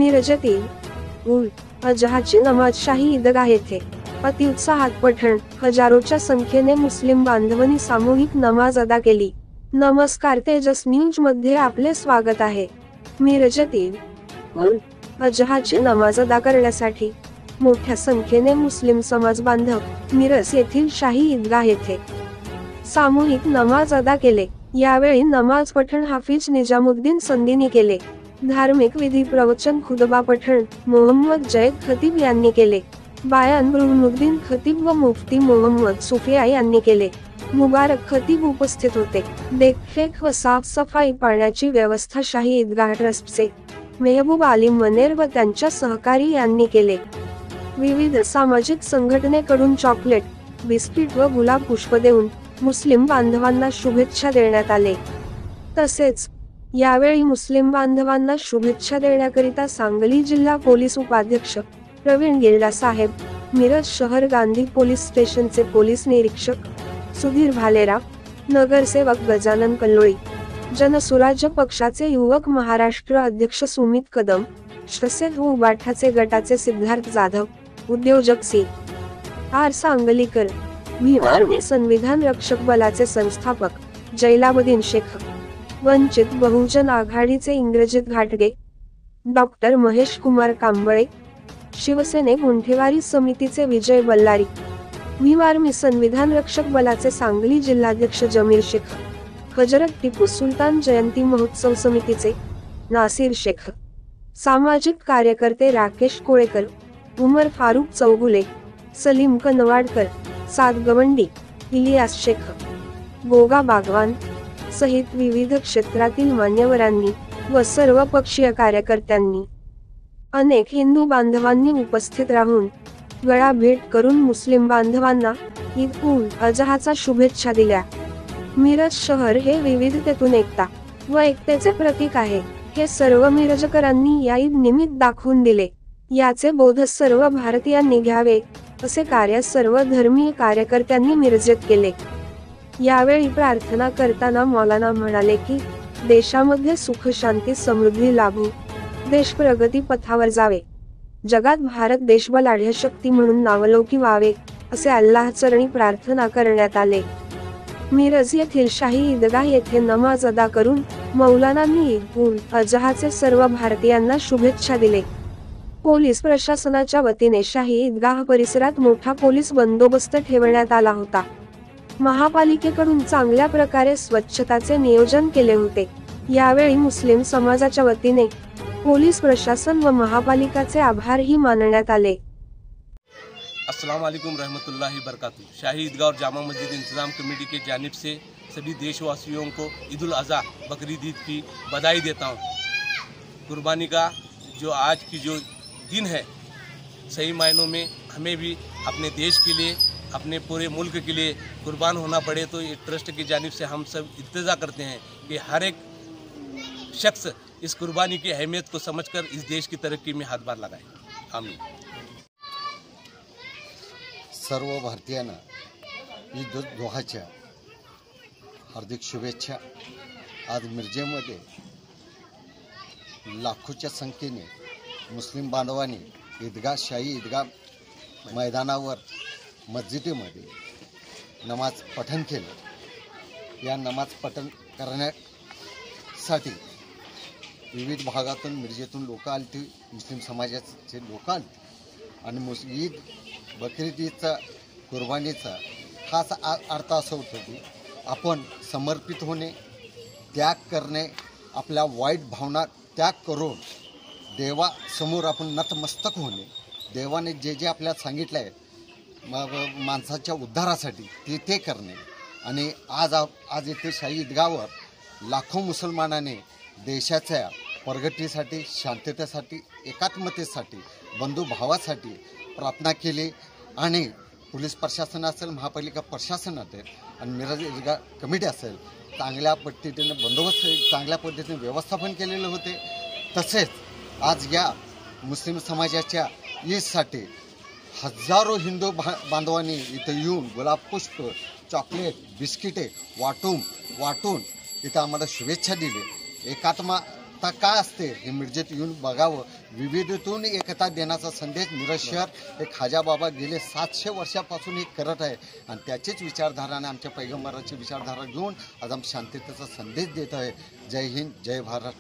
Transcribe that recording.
मिरजेतील उल अजहाची नमाज शाही ईदगाह येथे अतिउत्साहात पठण, हजारोच्या संख्येने मुस्लिम बांधवांनी सामूहिक नमाज अदा केली। नमस्कार, तेजस न्यूज मध्ये आपले स्वागत आहे। मिरजेतील उल अजहाची नमाज अदा करण्यासाठी मोठ्या संख्येने मुस्लिम समाज बांधव मिरज येथील शाही ईदगाह येथे सामूहिक नमाज अदा केले। यावेळी नमाज पठण हाफिज निजामुद्दीन संदीनी केले। धार्मिक विधी प्रवचन खुतबा पठण मोहम्मद जैद खतीब यांनी केले। बयान रुहनुद्दीन खतीब व मुफ्ती मोहम्मद सुफिया यांनी केले। मुबारक खतीब उपस्थित होते। देखरेख व साफसफाई पाळण्याची व्यवस्था शाही ईदगाह ट्रस्टचे मेहबूब आलिम मनेर व त्यांच्या सहकारी यांनी केले। विविध सामाजिक संघटनेकडून चॉकलेट, बिस्किट व गुलाब पुष्प देऊन मुस्लिम बांधवांना शुभेच्छा देण्यात आले। तसेच यावेळी मुस्लिम बांधवांना शुभेच्छा देण्याकरिता सांगली जिल्हा पोलीस उपाध्यक्ष प्रवीण गिरडा साहेब, मिरज शहर गांधी पोलीस स्टेशनचे पोलीस निरीक्षक सुधीर भालेराव, नगरसेवक गजानन कल्लोळी, जनसुराज्य पक्षाचे युवक महाराष्ट्र अध्यक्ष सुमित कदम, तसेच उबाठाचे गटाचे सिद्धार्थ जाधव, उद्योजक सी.आर. सांगलीकर, भीमार्मी संविधान रक्षक बलाचे संस्थापक जैलाबुद्दीन शेख, वंचित बहुजन आघाडीचे इंग्रजित घाटगे, डॉक्टर महेश कुमार कांबळे, शिवसेने गुंठेवारी समितीचे विजय बल्लारी, भीमार्मी संविधान रक्षक बलाचे सांगली जिल्हाध्यक्ष जमीर शेख, हजरत टिपू सुलतान जयंती महोत्सव समितीचे नासिर शेख, सामाजिक कार्यकर्ते राकेश कोळेकर, उमर फारुक चौगुले, सलीम कनवाडकर, साद गवंडी, इलियास शेख, गोगा बागवान सहित विविध क्षेत्रातील मान्यवरांनी व सर्व पक्षीय कार्यकर्त्यांनी अनेक हिंदू बांधवांनी उपस्थित राहून गळा भेट करून मुस्लिम बांधवांना ईद उल अजहाच्या शुभेच्छा दिल्या। मिरज शहर हे विविधतेतून एकता व एकतेचे प्रतीक आहे, हे सर्व मिरजकरांनी या ईद निमित्त दाखवून दिले। याचे बोध सर्व भारतीयांनी घ्यावे असे कार्य सर्व धर्मीय कार्यकर्त्यांनी मिरजेत केले। यावेळी प्रार्थना करताना मौलाना म्हणाले की देशामध्ये सुख शांती समृद्धी लाभो, देश प्रगती पथावर जावे, जगात भारत देश बलाढ्य शक्ती म्हणून नावलौकिक व्हावे असे अल्लाह चरणी प्रार्थना करण्यात आले। मिरज येथील शाही ईदगाह येथे नमाज अदा करून मौलानांनी ईद उल अजहाचे सर्व भारतीयांना शुभेच्छा दिले। पोलीस प्रशासनाच्या वतीने शाही ईदगाह परिसरात मोठा पोलीस बंदोबस्त ठेवण्यात आला होता। महापालिकेकडून चांगल्या प्रकारे स्वच्छताचे नियोजन केले होते। यावेळी मुस्लिम समाजाच्या वतीने पोलीस प्रशासन व महापालिकाचे आभारही मानण्यात आले। अस्सलाम वालेकुम रहमतुल्लाहि बरकातहू। शाही ईदगाह और जामा मस्जिद इंतजाम कमेटी के जानिब से सभी देशवासियों को ईद उल अज़हा बकरीद ईद की बधाई देता हूँ। कुर्बानी का जो आज की जो दिन है, सही मायनों में हमें भी अपने देश के लिए, अपने पूरे मुल्क के लिए कुर्बान होना पड़े, तो ये ट्रस्ट की जानिब से हम सब इल्तिजा करते हैं कि हर एक शख्स इस कुर्बानी की अहमियत को समझकर इस देश की तरक्की में हाथभार लगाए। आमीन। सर्व भारतीयांना ईद उल अजहाच्या हार्दिक शुभेच्छा। आज मिरजेमध्ये लाखोच्या संख्येने मुस्लिम बांधवांनी शाही ईदगाह मैदानावर मस्जिदीमध्ये नमाज पठण केलं। या नमाज पठण करण्यासाठी विविध भागातून मिरजेतून लोक आलती, मुस्लिम समाजाचे लोक आलते आणि ईद बकरीद ईदचा कुर्बानीचा खास अर्थ असा होतो की आपण समर्पित होणे, त्याग करणे, आपल्या वाईट भावना त्याग करून देवासमोर आपण नतमस्तक होणे, देवाने जे जे आपल्याला सांगितलं आहे माणसाच्या उद्धारासाठी ते करणे। आणि आज इथे शाही ईदगाहवर लाखो मुसलमानांनी देशाच्या प्रगतीसाठी, शांततेसाठी, एकात्मतेसाठी, बंधुभावासाठी प्रार्थना केली आणि पोलीस प्रशासन असेल, महापालिका प्रशासन असेल आणि मिरज ईदगाह कमिटी असेल, चांगल्या पद्धतीने बंदोबस्त, चांगल्या पद्धतीने व्यवस्थापन केलेले होते। तसेच आज या मुस्लिम समाजाच्या ईदसाठी हजारो हिंदू बांधवांनी इथे येऊन गुलाब पुष्प, चॉकलेट, बिस्किटे वाटून इथं आम्हाला शुभेच्छा दिली। एकात्मता एकता का असते हे मिरजेत येऊन बघावं. विविधतेतून एकता देण्याचा संदेश मिरज शहर एक खाजा बाबा गेले 700 वर्षापासून एक करत आहे आणि त्याचीच विचारधाराने आमच्या पैगंबराची विचारधारा घेऊन आज आम्ही शांततेचा संदेश देत आहे. जय हिंद, जय भारत.